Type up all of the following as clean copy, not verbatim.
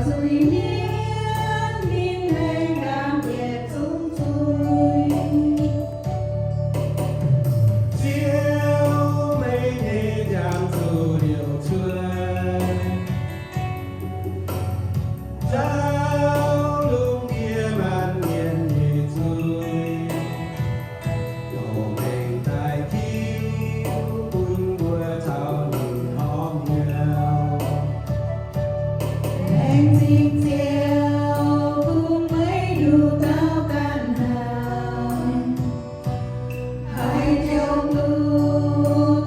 tuy nhiên nhưng anh cảm nhận chúng tôi chiếu mấy nhẹ nhàng dù điều chuối giao lúc kia màn nghiền nhẹ chuối đồ mình tại thiếu buồn bùa chào nhìn hóm nhau anh tin theo cũng mấy đủ tao can hàng hãy theo tôi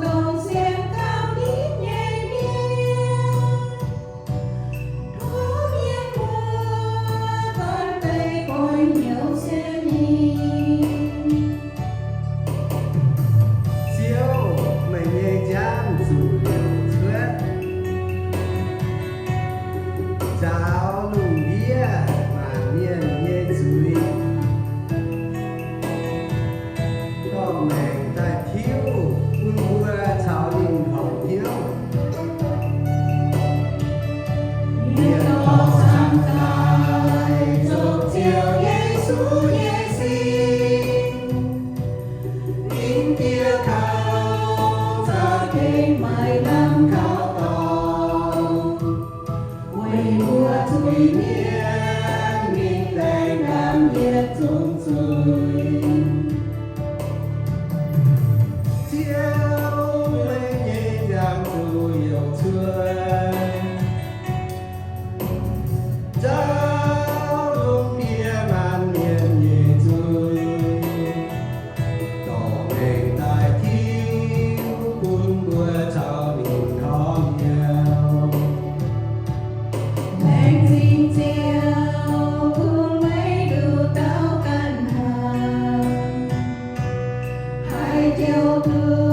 ต้องเสียงก้าวนี้ใหญ่เดียวทุกอย่างมัวตอนไปคอยเหนียวเสียนี้ chiếu mấy nhẹ nhàng dù điều chuối giao lúc kia màn nghiền nhẹ chuối có mình tại thiếu buồn bùa chào nhìn hóm nhau Nguyện cầu sang tài dục chiều Giêsu nhẹ xin Nín tia cao ra thêm mãi lắm cao tòng Quay mùa thui niên Nghìn đành đam nhiệt chung chui chiếu mấy nhẹ nhàng dù yêu chuối giao lúc kia màn nghiền nhẹ chuối tổ mình tại thiếu buồn bùa chào nhìn hóm nhau Anh tin theo cùng mấy đủ tao can hàng Hãy theo tôi